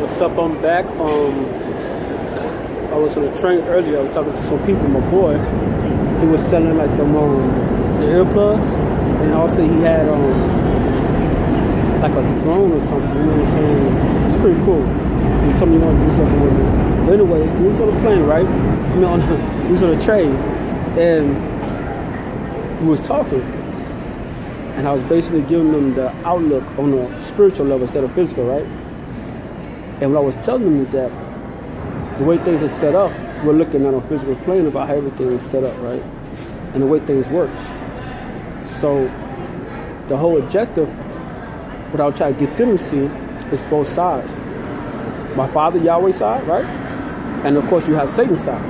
What's up? I'm back. I was on the train earlier. I was talking to some people. My boy, he was selling like the earplugs, and also he had like a drone or something. You know what I'm saying? It's pretty cool. He told me he wanted to do something with me. But anyway, we was on the plane, right? We was on the train, and we was talking, and I was basically giving them the outlook on a spiritual level instead of physical, right? And when I was telling them that the way things are set up, we're looking at a physical plane about how everything is set up, right? And the way things works. So the whole objective, what I was trying to get them to see, is both sides. My Father, Yahweh's side, right? And of course you have Satan's side.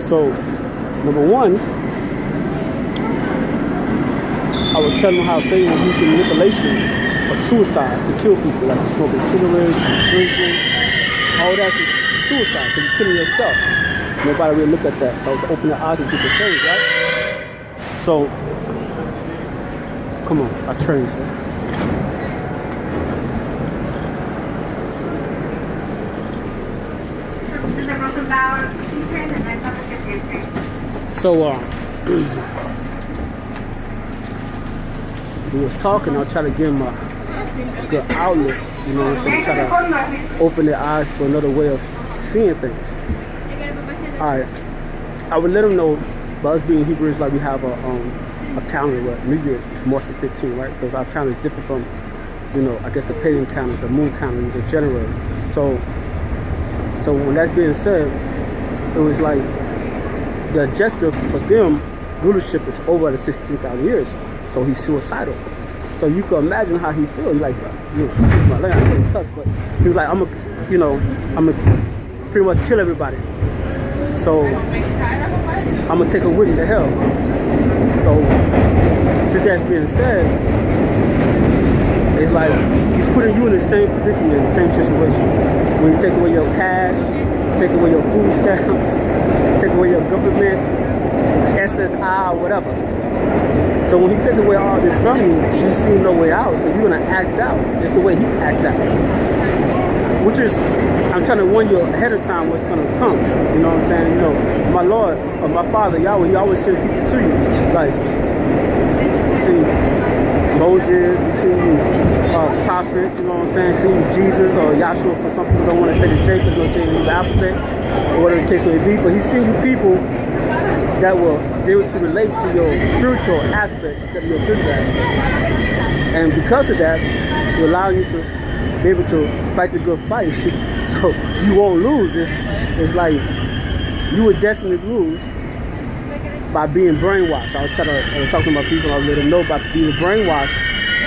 So, number one, I was telling them how Satan was using manipulation or suicide to kill people, like smoking cigarettes, drinking, all that's just suicide, because you're killing yourself. Nobody really looked at that. So I was opening the eyes of different things, right? So, come on, I trained, sir. So, we was talking, I was trying to give him a good outlook, you know what I'm saying? Try to open their eyes to another way of seeing things. Alright, I would let them know, by us being Hebrews, like we have a calendar where New Year's is March the 15th, right? Because our calendar is different from, you know, I guess the pagan calendar, the moon calendar, the January. So when that's being said, it was like the objective for them, rulership is over the 16,000 years. So he's suicidal. So you can imagine how he feels. He's like, you know, excuse my language, I couldn't cuss, but he was like, I'm gonna pretty much kill everybody. So I'm gonna take a witness to hell. So since that's being said, it's like he's putting you in the same predicament, in the same situation. When you take away your cash, take away your food stamps, take away your government, SSI, or whatever. So when he takes away all this from you, you see no way out. So you're gonna act out just the way he acted out. Which is, I'm trying to warn you ahead of time what's gonna come. You know what I'm saying? You know, my Lord, or my Father, Yahweh, he always sends people to you. Like, you see Moses, you see prophets, you know what I'm saying? See Jesus or Yahshua, because some people don't want to say the J because no J in the alphabet, or whatever the case may be. But he's sending you people that will be able to relate to your spiritual aspect instead of your physical aspect. And because of that, it allows you to be able to fight the good fight. So you won't lose. It's like you would definitely lose by being brainwashed. I was talking about people, I was letting them know about being brainwashed.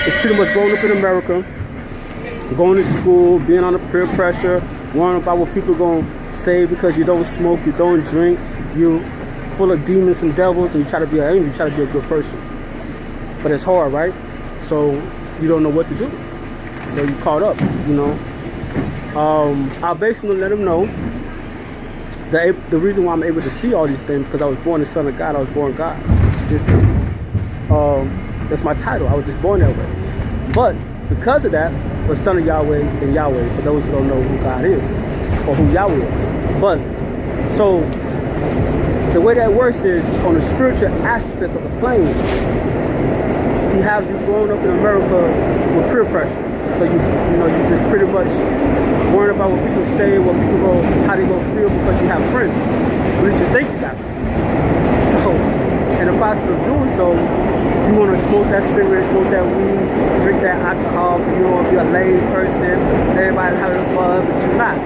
It's pretty much growing up in America, going to school, being under peer pressure, worrying about what people are going to say because you don't smoke, you don't drink, you full of demons and devils, and you try to be an angel, you try to be a good person. But it's hard, right? So you don't know what to do. So you caught up, you know. I'll basically let them know that the reason why I'm able to see all these things, because I was born the Son of God, I was born God. That's my title, I was just born that way. But because of that, the Son of Yahweh and Yahweh, for those who don't know who God is, or who Yahweh is. But, so, the way that works is, on the spiritual aspect of the plane, he has you growing up in America with peer pressure. So you just pretty much worrying about what people say, what people go, how they gonna feel because you have friends. At least you think you got friends. So, in the process of doing so, you want to smoke that cigarette, smoke that weed, drink that alcohol, because you don't want to be a lame person. Everybody's having fun, but you're not.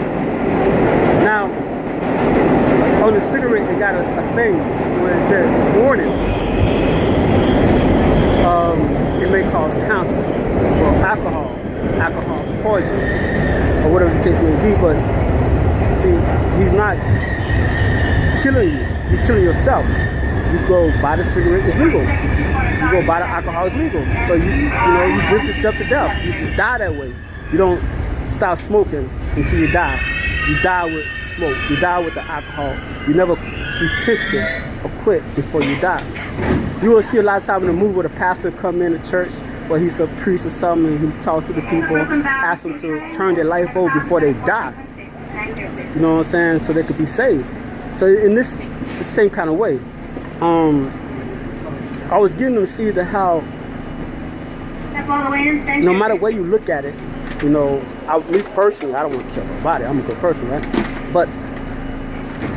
Now, on the cigarette, it got a thing where it says, warning, it may cause cancer, or alcohol poison, or whatever the case may be. But see, he's not killing you, you're killing yourself. You go buy the cigarette, it's legal. You go buy the alcohol, it's legal. So you drink yourself to death. You just die that way. You don't stop smoking until you die. You die with smoke. You die with the alcohol. You never repent or quit before you die. You will see a lot of times in the movie where the pastor come in the church, or he's a priest or something, and he talks to the people, asks them to turn their life over before they die. You know what I'm saying? So they could be saved. So in this the same kind of way, I was getting them to see that how no matter where you look at it, you know, me personally, I don't want to kill nobody. I'm a good person, right? But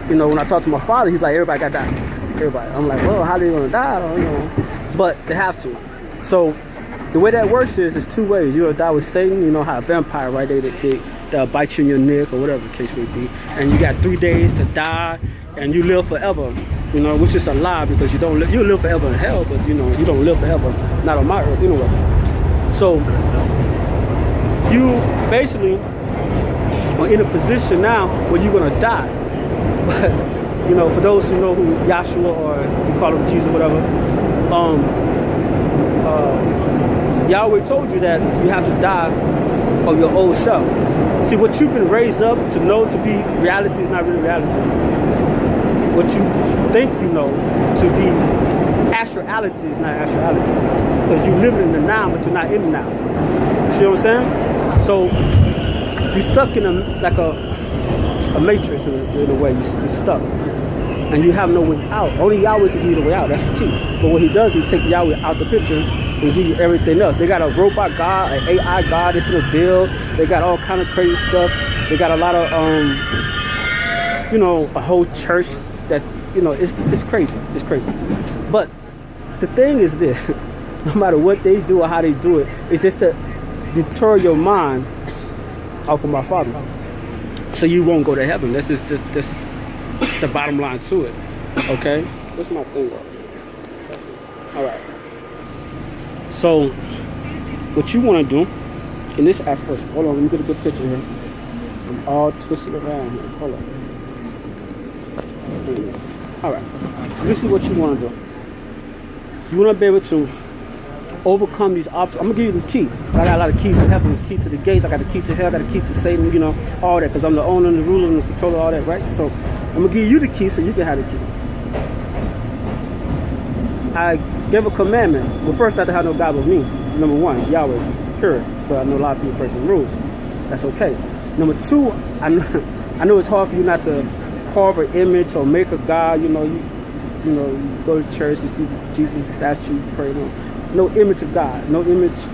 you know, when I talk to my father, he's like, everybody got to die. Everybody. I'm like, well, how are they gonna die? I don't know. But they have to. So the way that works is there's two ways. You'll die with Satan. You know how a vampire, right? They'll bite you in your neck or whatever the case may be. And you got 3 days to die, and you live forever. You know, which is a lie, because you don't live. You live forever in hell, but you know you don't live forever. Not on my earth anyway. So you basically are in a position now where you're gonna die. But you know, for those who know who Yahshua, or you call him Jesus, whatever, Yahweh told you that you have to die of your old self. See, what you've been raised up to know to be reality is not really reality. What you think you know to be actuality is not actuality. Because you're living in the now, but you're not in the now. See what I'm saying? So you're stuck in like a matrix in a way. You're stuck. And you have no way out. Only Yahweh can give you the way out. That's the key. But what he does, he take Yahweh out the picture and give you everything else. They got a robot God, an AI God they finna build. They got all kind of crazy stuff. They got a lot of, you know, a whole church that, you know, it's crazy. It's crazy. But the thing is this, no matter what they do or how they do it, it's just to deter your mind off of my Father. So you won't go to heaven. That's just the bottom line to it. Okay? What's my thing? Alright. So what you want to do in this aspect, hold on, let me get a good picture here. I'm all twisted around here. Hold on. Alright. So this is what you want to do. You want to be able to overcome these obstacles. I'm going to give you the key. I got a lot of keys to heaven, the key to the gates. I got the key to hell, I got the key to Satan, you know, all that, because I'm the owner and the ruler and the controller, all that, right? So I'm going to give you the key so you can have the key. I gave a commandment. Well, first, not to have no God but me. Number one, Yahweh, period. But I know a lot of people break the rules. That's okay. Number two, I know it's hard for you not to carve an image or make a God. You know, you go to church, you see Jesus statue, you pray. No image of God, no image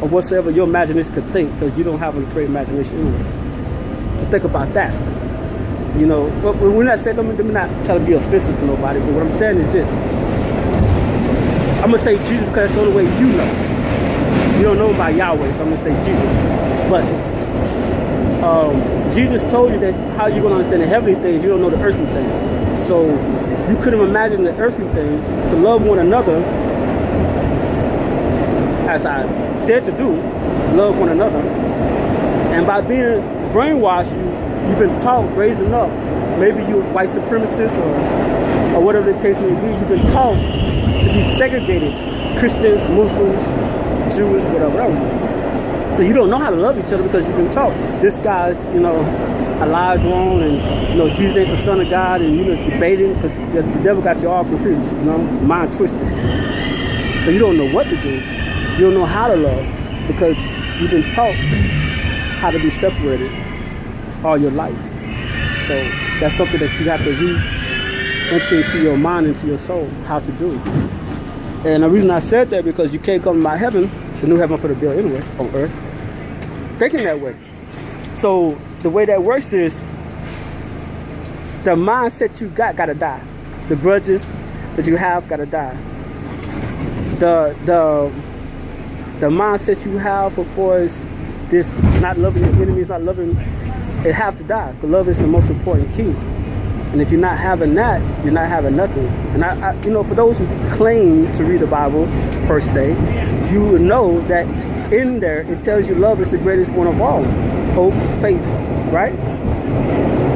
of whatsoever your imagination could think, because you don't have a great imagination anyway. To think about that. You know, we're not saying, let me not try to be offensive to nobody, but what I'm saying is this. I'm going to say Jesus because that's the only way you know. You don't know about Yahweh, so I'm going to say Jesus. But Jesus told you that how you're going to understand the heavenly things, you don't know the earthly things. So you couldn't imagine the earthly things to love one another, as I said to do, love one another. And by being brainwashed, you've been taught, raising up, maybe you're white supremacist or whatever the case may be, you've been taught to be segregated, Christians, Muslims, Jewish, whatever. So you don't know how to love each other because you've been taught this guy's, you know, Allah's wrong, and you know Jesus ain't the son of God, and you're just debating because the devil got you all confused, you know, mind twisted. So you don't know what to do. You don't know how to love because you've been taught how to be separated all your life. So that's something that you have to enter into your mind, into your soul, how to do. And the reason I said that because you can't come to my heaven, the new heaven for the build anyway, on earth, thinking that way. So the way that works is the mindset you gotta die. The grudges that you have gotta die. The mindset you have for is this not loving your enemies, not loving, it have to die. Because love is the most important key. And if you're not having that, you're not having nothing. And I you know, for those who claim to read the Bible per se, you will know that in there it tells you love is the greatest one of all. Hope, faith, right?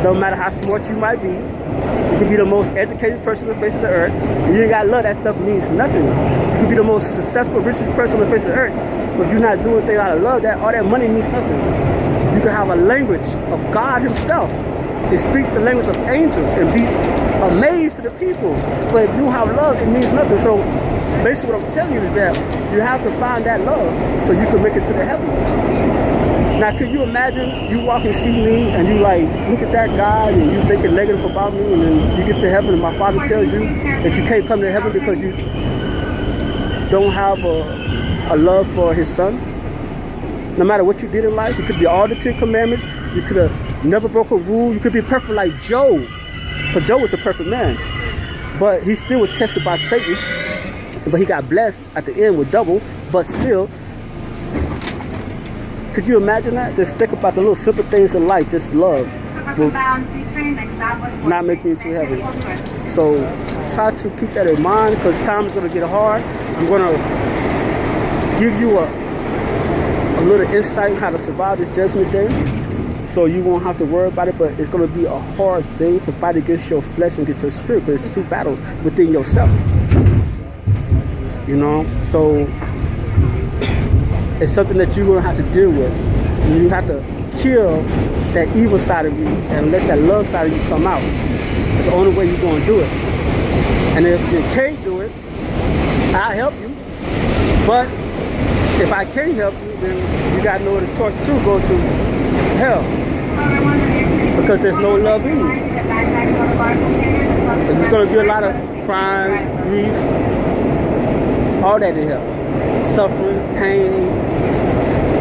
No matter how smart you might be, you could be the most educated person on the face of the earth, and you ain't got love, that stuff means nothing. You could be the most successful, richest person on the face of the earth, but if you're not doing things out of love, that all that money means nothing. You can have a language of God himself and speak the language of angels and be amazed to the people, but if you don't have love, it means nothing. So basically what I'm telling you is that you have to find that love so you can make it to the heaven. Now, can you imagine you walk and see me and you like look at that guy and you thinking negative about me, and then you get to heaven and my Father tells you that you can't come to heaven because you don't have a love for his son? No matter what you did in life, you could be all the 10 commandments, you could have never broke a rule, you could be perfect like Job. But Job was a perfect man. But he still was tested by Satan. But he got blessed at the end with double. But still, could you imagine that? Just think about the little simple things in life, just love will not make me into heaven. So try to keep that in mind, because time is going to get hard. I'm going to give you a little insight how to survive this judgment day, so you won't have to worry about it. But it's going to be a hard thing to fight against your flesh and against your spirit, because it's two battles within yourself. You know, so it's something that you're going to have to deal with. You have to kill that evil side of you and let that love side of you come out. It's the only way you're going to do it. And if you can't do it, I'll help you. But if I can't help you, then you got no other choice to go to hell, because there's no love in you. There's going to be a lot of crime, grief, all that in hell, suffering, pain.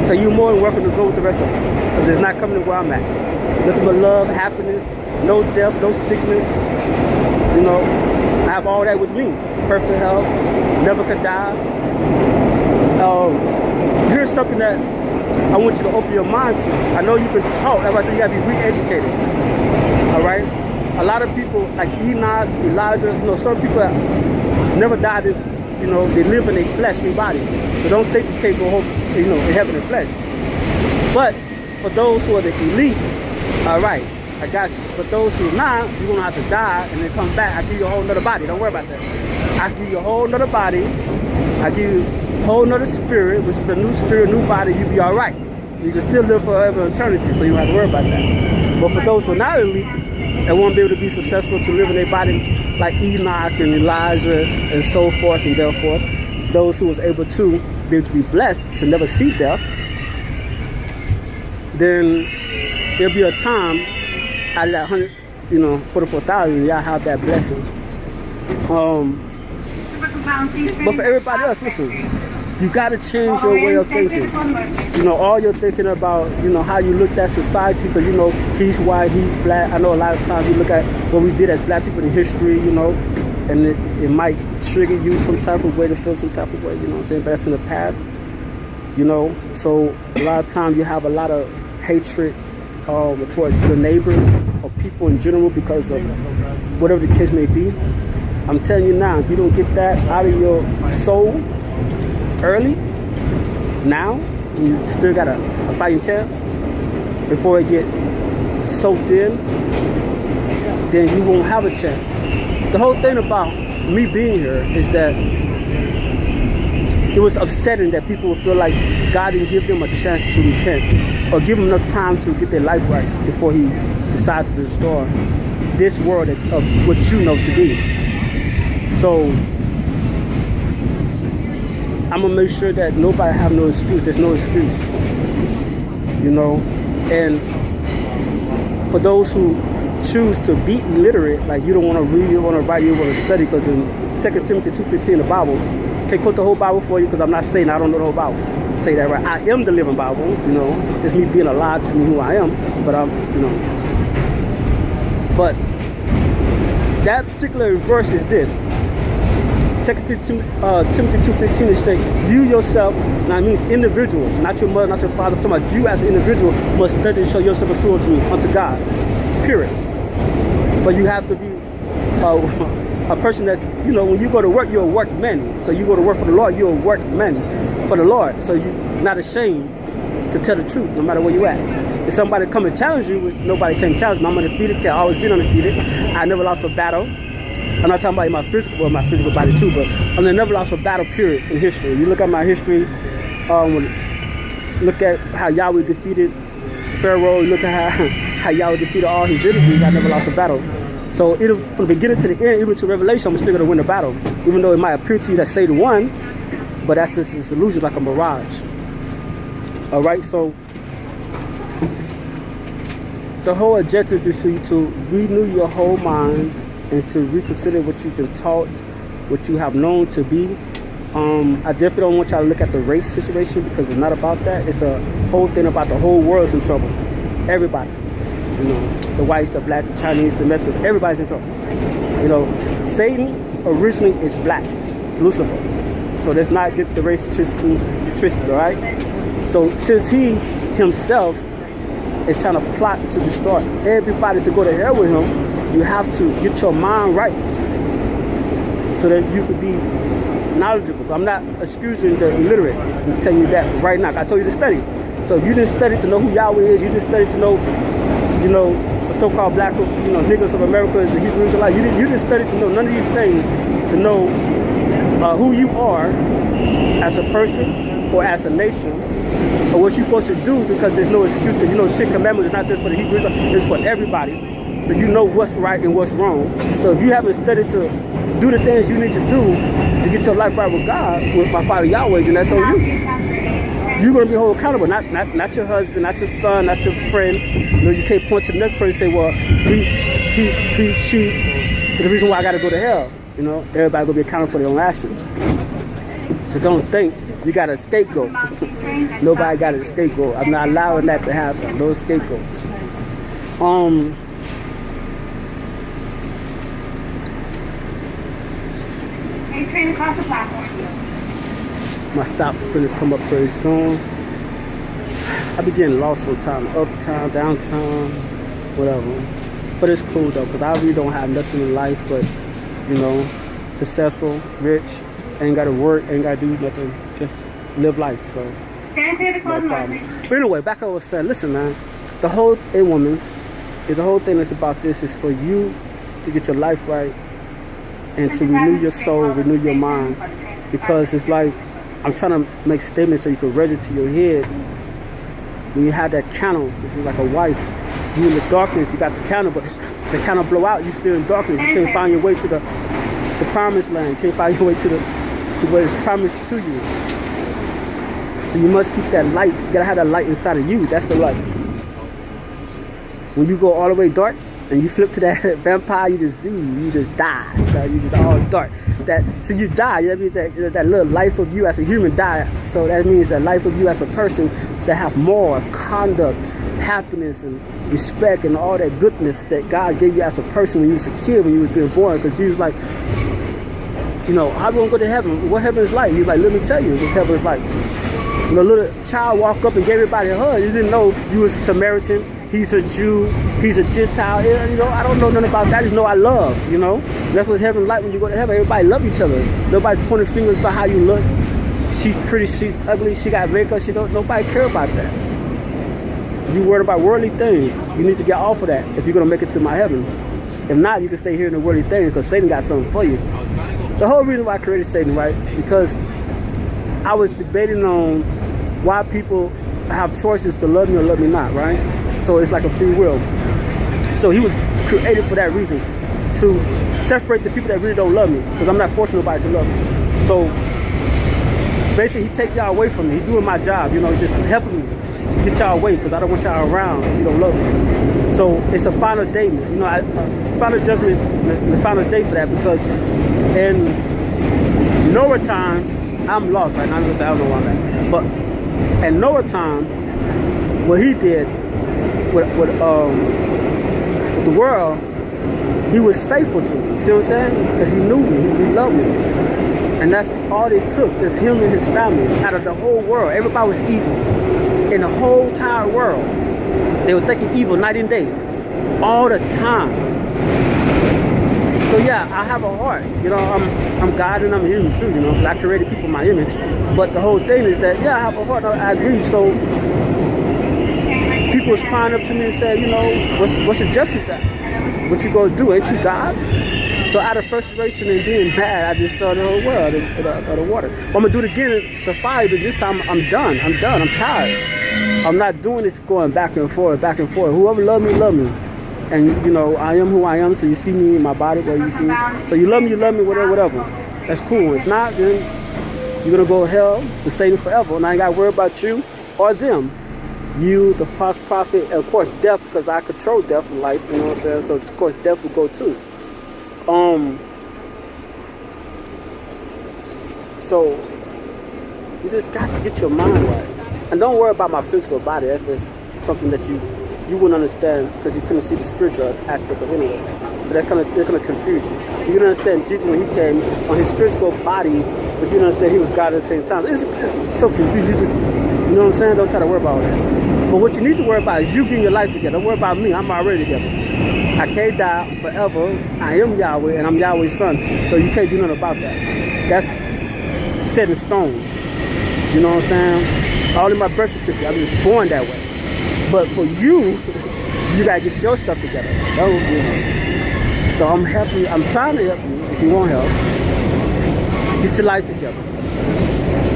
So you're more than welcome to go with the rest of them, because it's not coming to where I'm at. Nothing but love, happiness, no death, no sickness. You know, I have all that with me. Perfect health, never could die. Here's something that I want you to open your mind to. I know you've been taught, that's why I said you gotta be re-educated. Alright? A lot of people like Enoch, Elijah, you know, some people never died, you know, they live in their flesh, their body. So don't think you can't go home, you know, in heaven in flesh. But for those who are the elite, alright, I got you. But those who are not, you're gonna have to die and then come back. I give you a whole nother body. Don't worry about that. I give you a whole nother body. I give you a whole nother spirit, which is a new spirit, new body. You'll be all right. You can still live forever in eternity, so you don't have to worry about that. But for those who are not elite and won't be able to be successful to live in their body like Enoch and Elijah and so forth and therefore, those who was able to be blessed to never see death, then there'll be a time out of that 100, you know, 44,000, y'all have that blessing. But for everybody else, listen, you got to change your way of thinking. You know, all you're thinking about, you know, how you look at society, because, you know, he's white, he's black. I know a lot of times you look at what we did as black people in history, you know, and it might trigger you some type of way to feel some type of way, you know what I'm saying? But that's in the past, you know. So a lot of times you have a lot of hatred towards your neighbors or people in general because of whatever the case may be. I'm telling you now, if you don't get that out of your soul early, now, you still got a fighting chance before it get soaked in, then you won't have a chance. The whole thing about me being here is that it was upsetting that people would feel like God didn't give them a chance to repent or give them enough time to get their life right before he decided to destroy this world of what you know to be. So I'm gonna make sure that nobody have no excuse. There's no excuse, you know. And for those who choose to be illiterate, like you don't want to read, you don't want to write, you don't want to study, because in 2 Timothy 2:15, the Bible, can't quote the whole Bible for you because I'm not saying I don't know the whole Bible. I'll tell you that right. I am the living Bible, you know. It's me being alive, it's me who I am, but I'm, you know. But that particular verse is this. 2 Timothy 2:15 is saying, you yourself, now it means individuals, not your mother, not your father, I'm talking about you as an individual must study and show yourself approved to me, unto God, period. But you have to be a person that's, you know, when you go to work, you're a workman. So you go to work for the Lord, you're a workman for the Lord. So you're not ashamed to tell the truth, no matter where you at. If somebody come and challenge you, which nobody can challenge me, I'm undefeated, I've always been undefeated. I never lost a battle. I'm not talking about my physical body too, but I never lost a battle, period, in history. You look at my history, look at how Yahweh defeated Pharaoh, look at how Yahweh defeated all his enemies. I never lost a battle. So from the beginning to the end, even to Revelation, I'm still going to win the battle. Even though it might appear to you that Satan won, but that's just this illusion, like a mirage. All right, so the whole objective is for you to renew your whole mind and to reconsider what you've been taught, what you have known to be. I definitely don't want y'all to look at the race situation, because it's not about that. It's a whole thing about the whole world's in trouble. Everybody. You know, the whites, the blacks, the Chinese, the Mexicans, everybody's in trouble. You know, Satan originally is black, Lucifer. So let's not get the race twisted, all right? So since he himself is trying to plot to destroy everybody to go to hell with him, you have to get your mind right so that you could be knowledgeable. I'm not excusing the illiterate. I'm just telling you that right now. I told you to study. So if you didn't study to know who Yahweh is, you didn't study to know, you know, the so-called black, you know, niggas of America is the Hebrews alive. You didn't study to know none of these things, to know who you are as a person or as a nation, or what you're supposed to do, because there's no excuse. Because you know, the 10 Commandments is not just for the Hebrews, it's for everybody. So you know what's right and what's wrong. So if you haven't studied to do the things you need to do to get your life right with God, with my Father Yahweh, then that's on you. You're going to be held accountable, not your husband, not your son, not your friend. You know, you can't point to the next person and say, well, she is the reason why I got to go to hell. You know, everybody going to be accountable for their own actions. So don't think you got a scapegoat. Nobody got a scapegoat. I'm not allowing that to happen. No scapegoats. Train across the platform. My stop gonna come up very soon. I be getting lost sometimes, uptown, downtown, whatever. But it's cool though, because I really don't have nothing in life but, you know, successful, rich, ain't gotta work, ain't gotta do nothing, just live life. So no problem. But anyway, back to what I was saying, listen man, the whole woman's is the whole thing that's about this is for you to get your life right and to renew your soul, renew your mind. Because it's like, I'm trying to make statements so you can register to your head. When you have that candle, this is like a wife. You in the darkness, you got the candle, but the candle blow out, you still in darkness. You can't find your way to the promised land. You can't find your way to what is promised to you. So you must keep that light. You gotta have that light inside of you. That's the light. When you go all the way dark and you flip to that vampire, you just die. You just all dark. So you die. That means that little life of you as a human die. So that means that life of you as a person that have morals, conduct, happiness, and respect, and all that goodness that God gave you as a person when you was a kid, when you was being born. Because you was like, you know, how we gonna go to heaven? What heaven is like? He was like, let me tell you what heaven is like. When a little child walked up and gave everybody a hug, you didn't know you was a Samaritan. He's a Jew, he's a Gentile, you know, I don't know nothing about that. I just know I love, you know. That's what heaven's like when you go to heaven. Everybody love each other. Nobody's pointing fingers about how you look. She's pretty, she's ugly, she got makeup, nobody care about that. You worried about worldly things. You need to get off of that if you're gonna make it to my heaven. If not, you can stay here in the worldly things because Satan got something for you. The whole reason why I created Satan, right? Because I was debating on why people have choices to love me or love me not, right? So it's like a free will. So he was created for that reason, to separate the people that really don't love me, because I'm not forcing nobody to love me. So basically he take y'all away from me. He's doing my job, you know, just helping me get y'all away, because I don't want y'all around if you don't love me. So it's the final day, you know, final judgment, the final day for that, because in Noah time, I'm lost right now. I don't know why I'm at. But in Noah time, what he did with the world, he was faithful to me. See what I'm saying? Because he knew me, he loved me. And that's all it took. It's him and his family. Out of the whole world, everybody was evil. In the whole entire world, they were thinking evil night and day, all the time. So yeah, I have a heart. You know, I'm God and I'm human too. You know, because I created people in my image. But the whole thing is that yeah, I have a heart. I agree. So people was crying up to me and said, you know, what's the justice at? What you gonna do? Ain't you God? So out of frustration and being mad, I just started the whole world of the water. Well, I'm gonna do it again to fire, but this time I'm done. I'm tired. I'm not doing this going back and forth, back and forth. Whoever love me, love me. And you know, I am who I am, so you see me in my body, where you see me. So you love me, whatever. That's cool. If not, then you're gonna go to hell to Satan forever. And I ain't gotta worry about you or them. You, the false prophet, and of course death, because I control death in life, you know what I'm saying? So of course death will go too. So you just got to get your mind right. And don't worry about my physical body. That's just something that you wouldn't understand because you couldn't see the spiritual aspect of it anyway. So they're gonna confuse you. You can understand Jesus when he came on his physical body, but you don't understand he was God at the same time. It's so confusing. You know what I'm saying? Don't try to worry about that. But what you need to worry about is you getting your life together. Don't worry about me. I'm already together. I can't die forever. I am Yahweh, and I'm Yahweh's son. So you can't do nothing about that. That's set in stone. You know what I'm saying? All in my birth certificate. I was just born that way. But for you, you gotta get your stuff together. So I'm happy. I'm trying to help you if you want help. Get your life together.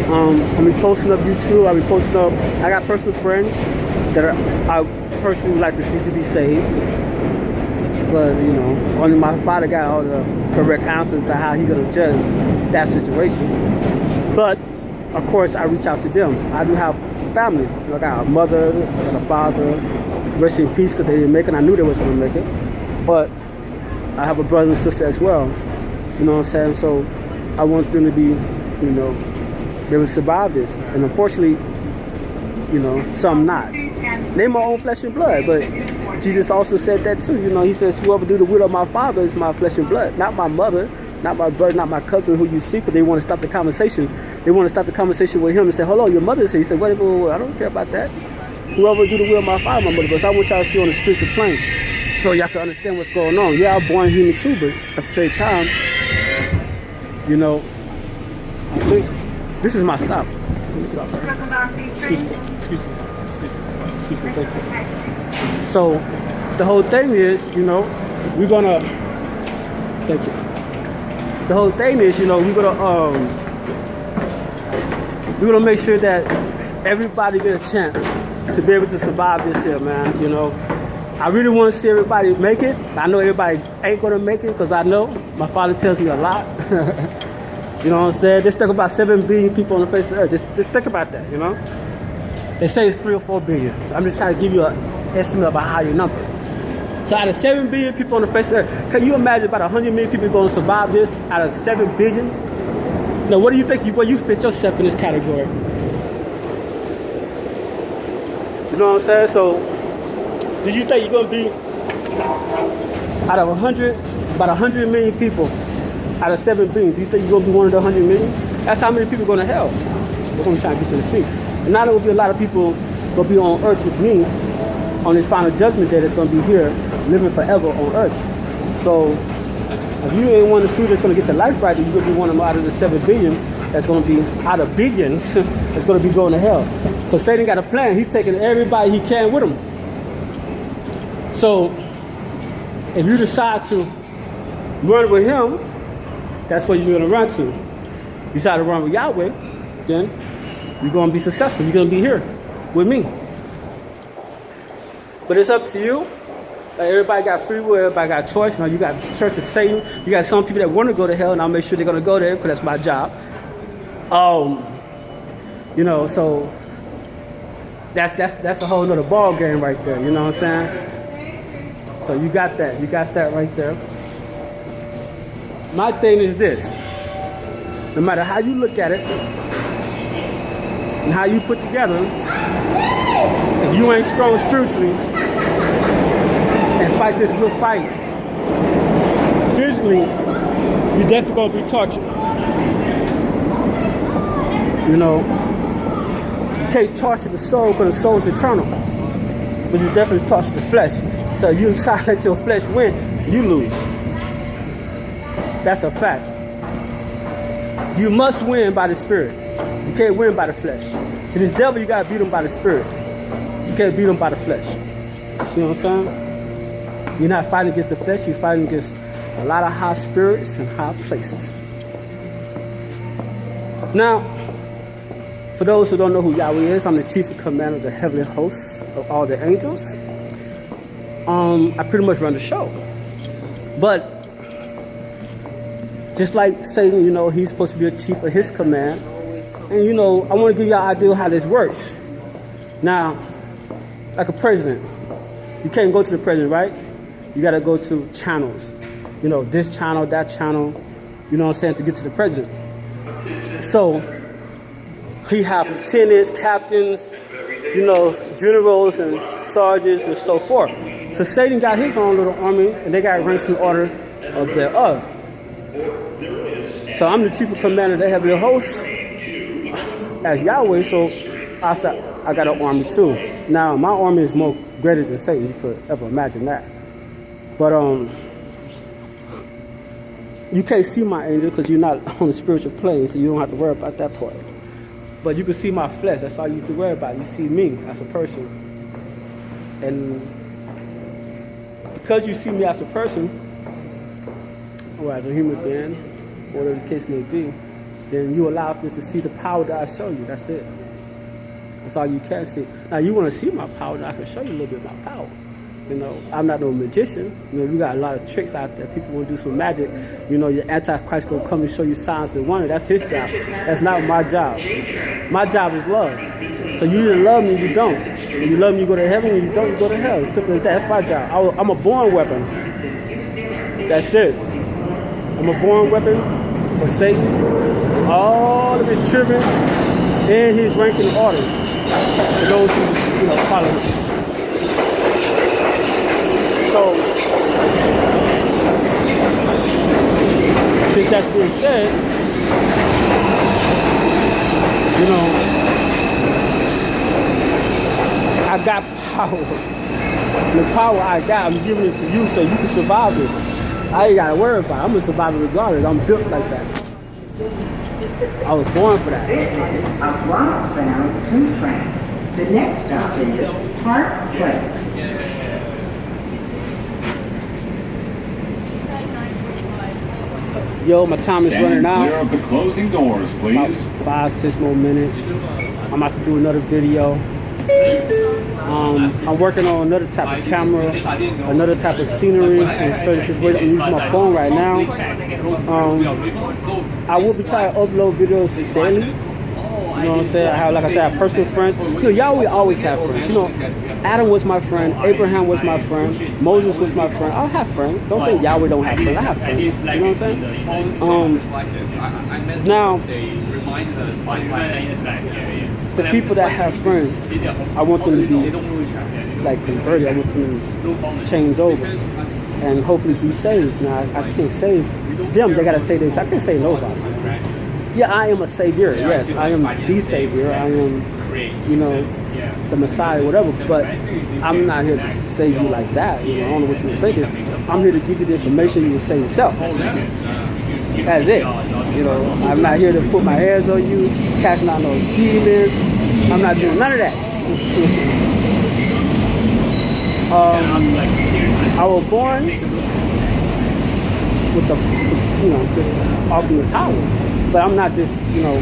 I'll be posting up YouTube. I'll be posting up. I got personal friends that I personally would like to see to be saved. But you know, only my father got all the correct answers to how he's gonna judge that situation. But of course, I reach out to them. I do have family. I got a mother, I got a father. Rest in peace because they didn't make it. I knew they was gonna make it. But I have a brother and sister as well. You know what I'm saying? So I want them to be, you know, be able to survive this. And unfortunately, you know, some not. They're my own flesh and blood, but Jesus also said that too. You know, he says, whoever do the will of my Father is my flesh and blood. Not my mother, not my brother, not my cousin who you see, because they want to stop the conversation. They want to start the conversation with him and say, hold on, your mother's here. He said, wait, I don't care about that. Whoever do the will of my Father, my mother. But I want y'all to see on the spiritual plane so y'all can understand what's going on. Yeah, I'm born human too, but at the same time, you know, I think this is my stop. Excuse me, thank you. So the whole thing is, you know, we're gonna, thank you. The whole thing is, you know, we're gonna make sure that everybody get a chance to be able to survive this here, man. You know, I really want to see everybody make it. I know everybody ain't gonna make it because I know my father tells me a lot. You know what I'm saying? Just think about 7 billion people on the face of the earth. Just think about that, you know? They say it's 3 or 4 billion. I'm just trying to give you an estimate of a higher number. So out of 7 billion people on the face of the earth, can you imagine about 100 million people going to survive this out of 7 billion? Now, what do you think? Where you fit yourself in this category? You know what I'm saying? So, do you think you're going to be out of about 100 million people out of 7 billion? Do you think you're going to be one of the 100 million? That's how many people are going to hell. That's what I'm trying to get you to see. And now there will be a lot of people going to be on earth with me on this final judgment day that's going to be here living forever on earth. So if you ain't one of the few that's going to get your life right, then you're going to be one of them out of the 7 billion that's going to be out of billions that's going to be going to hell. Because Satan got a plan. He's taking everybody he can with him. So if you decide to run with him, that's what you're going to run to. You decide to run with Yahweh, then you're going to be successful. You're going to be here with me. But it's up to you. Like everybody got free will. Everybody got choice. Now you got the Church of Satan. You got some people that want to go to hell, and I'll make sure they're going to go there because that's my job. You know, so that's a whole nother ball game right there. You know what I'm saying? So you got that. You got that right there. My thing is this. No matter how you look at it and how you put together, if you ain't strong spiritually and fight this good fight, physically, you're definitely going to be tortured. You know, you can't torture the soul because the soul is eternal. But you definitely torture the flesh. So if you decide to let your flesh win, you lose. That's a fact. You must win by the Spirit. You can't win by the flesh. See, this devil, you got to beat him by the Spirit. You can't beat him by the flesh. You see what I'm saying? You're not fighting against the flesh. You're fighting against a lot of high spirits and high places. Now, for those who don't know who Yahweh is, I'm the chief of command of the heavenly hosts of all the angels. I pretty much run the show. But just like Satan, you know, he's supposed to be a chief of his command. And, you know, I want to give you an idea of how this works. Now, like a president, you can't go to the president, right? You got to go to channels. You know, this channel, that channel, you know what I'm saying, to get to the president. So, he have lieutenants, captains, you know, generals and sergeants and so forth. So Satan got his own little army, and they got ranks and order of thereof. So I'm the chief of command of the heavenly hosts as Yahweh, so I got an army too. Now, my army is more greater than Satan. You could ever imagine that. But you can't see my angel because you're not on the spiritual plane, so you don't have to worry about that part. But you can see my flesh. That's all you have to worry about. You see me as a person. And because you see me as a person, or as a human being, whatever the case may be, then you allow this to see the power that I show you. That's it. That's all you can see. Now, you want to see my power, then I can show you a little bit of my power. You know, I'm not no magician. You know, we got a lot of tricks out there. People want to do some magic. You know, your Antichrist going to come and show you signs and wonders. That's his job. That's not my job. My job is love. So you either love me or you don't. If you love me, you go to heaven. If you don't, you go to hell. As simple as that. That's my job. I'm a born weapon. That's it. I'm a born weapon for Satan, all of his children, and his ranking orders. For those who, you know, follow him. So, since that's being said, you know, I got power. The power I got, I'm giving it to you so you can survive this. I ain't got to worry about it. I'm going to survive it regardless. I'm built like that. I was born for that. Of Rossbound to France. The next stop is Park Place. Yo, my time is running out. Clear of the closing doors, please. About 5-6 more minutes. I'm about to do another video. I'm working on another type of camera, another type of scenery, and certain situations. I'm using my phone right now. I will be trying to upload videos daily. You know what I'm saying? I have, like I said, I have personal friends. You know, Yahweh always have friends. You know, Adam was my friend. Abraham was my friend. Moses was my friend. I have friends. Don't think Yahweh don't have friends. I have friends. You know what I'm saying? Now, the people that have friends, I want them to be like converted. I want them to change over and hopefully be saved. Now, I can't save them. They gotta say this. I can't save nobody. Yeah, I am a savior. Yes, I am the savior. I am, you know, the Messiah, whatever. But I'm not here to save you like that. You know, I don't know what you're thinking. I'm here to give you the information you can save yourself. That's it. You know, I'm not here to put my hands on you, casting out no demons. I'm not doing none of that. I was born with the, you know, this ultimate power. But I'm not just, you know,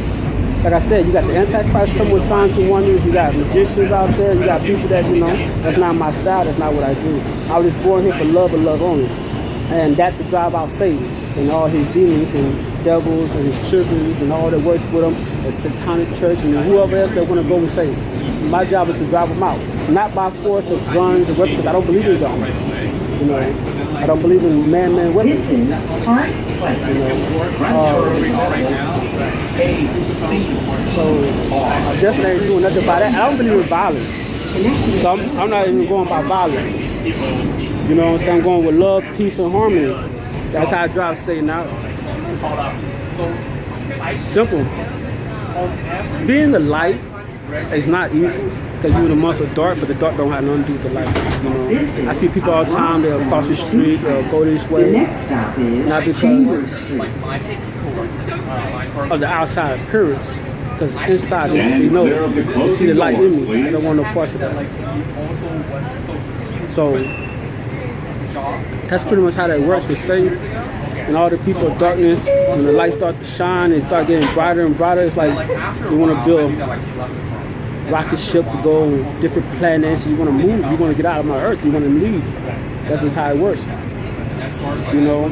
like I said, you got the Antichrist coming with signs and wonders. You got magicians out there. You got people that, you know, that's not my style. That's not what I do. I was just born here for love and love only. And that to drive out Satan and all his demons and devils and his children and all that works with him, the satanic church and whoever else that want to go with Satan. My job is to drive them out. Not by force of guns or weapons, because I don't believe in guns. You know, I don't believe in man-made weapons. You know, so I definitely ain't doing nothing about that. I don't believe in violence. So I'm not even going by violence. You know what I'm saying? I'm going with love, peace, and harmony. That's how I drive Satan out. Simple. Being the light is not easy because you're the monster dark, but the dark don't have nothing to do with the light. You know, I see people all the time. They'll cross the street, they'll go this way, not because of the outside appearance, because inside they know they see the light in me. They don't want no parts of that. So that's pretty much how that works with Satan. And all the people of darkness, when the light starts to shine and start getting brighter and brighter, it's like they want to build rocket ship to go on different planets. You want to move. You want to get out of my Earth. You want to leave. That's just how it works. You know,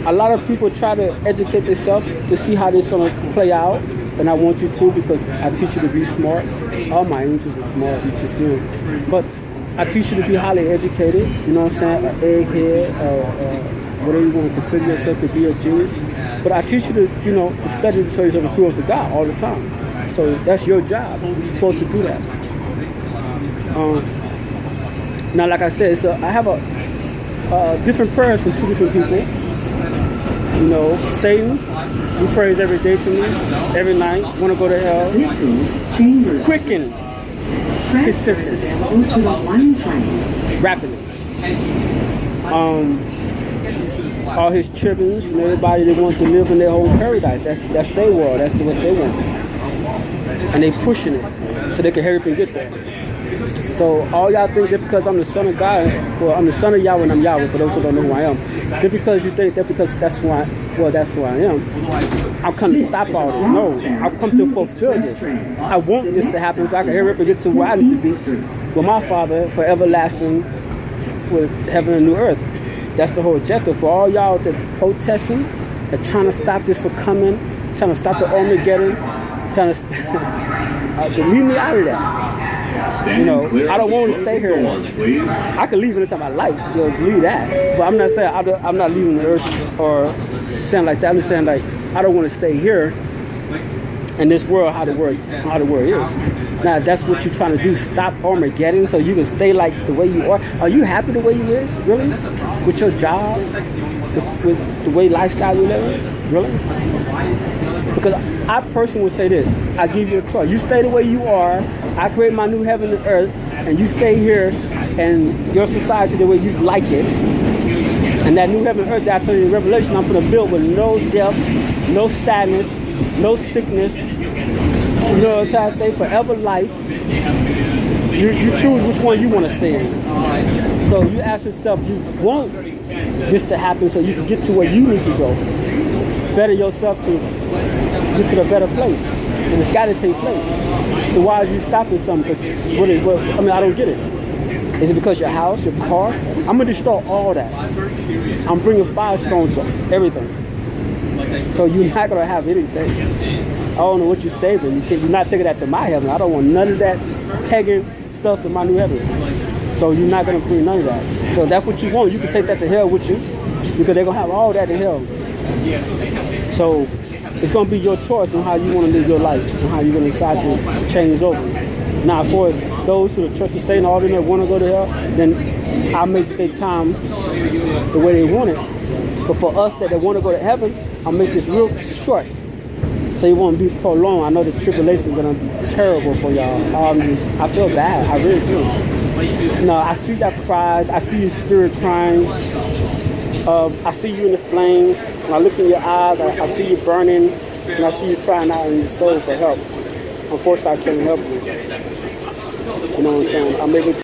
a lot of people try to educate themselves to see how this is going to play out, and I want you to, because I teach you to be smart. All my angels are smart. You should see them. But I teach you to be highly educated. You know what I'm saying? An egghead, whatever you want to consider yourself to be, a genius. But I teach you to, you know, to study to show yourself approved to God all the time. So that's your job. You're supposed to do that. Now, like I said, so I have a different prayers from 2 different people. You know, Satan, he prays every day to me, every night. Want to go to hell. Quicken his sentence rapidly. All his children and everybody that wants to live in their whole paradise. That's their world. That's what they want. And they pushing it so they can hurry up and get there. So all y'all think that because I'm the son of God, well, I'm the son of Yahweh and I'm Yahweh, for those who don't know who I am. Just because you think that because that's who I am, I'm come to stop all this. No, I've come to fulfill this. I want this to happen so I can hurry up and get to where I need to be with my Father for everlasting with heaven and new earth. That's the whole objective for all y'all that's protesting and trying to stop this from coming, trying to stop the Armageddon, trying to leave me out of that. You know, I don't want to stay here. I can leave anytime I like. You know, leave that. But I'm not saying I'm not leaving the earth or saying like that. I'm just saying like I don't want to stay here in this world how the world is. Now that's what you're trying to do. Stop Armageddon so you can stay like the way you are. Are you happy the way you is? Really? With your job? With the way lifestyle you live? Really? Because I personally would say this. I give you a choice. You stay the way you are. I create my new heaven and earth, and you stay here and your society the way you like it. And that new heaven and earth that I told you in Revelation, I'm going to build with no death, no sadness, no sickness. You know what I'm trying to say? Forever life. You choose which one you want to stay in. So you ask yourself, you want this to happen so you can get to where you need to go. Better yourself to get to the better place. So it's got to take place. So why are you stopping something? I don't get it. Is it because your house, your car? I'm going to destroy all that. I'm bringing firestones to everything. So you're not going to have anything. I don't know what you're saving. You're not taking that to my heaven. I don't want none of that pagan stuff in my new heaven. So you're not going to bring none of that. So that's what you want. You can take that to hell with you because they're going to have all that in hell. So it's going to be your choice on how you want to live your life and how you're going to decide to change over. Now, for us, those who the church is saying all of them want to go to hell, then I'll make their time the way they want it. But for us that they want to go to heaven, I'll make this real short so it won't be prolonged. I know the tribulation is going to be terrible for y'all. I feel bad. I really do. No, I see your cries. I see your spirit crying. I see you in the flames. When I look in your eyes, I see you burning. And I see you crying out in your soul for help. Unfortunately, I can't help you. You know what I'm saying? I'm able to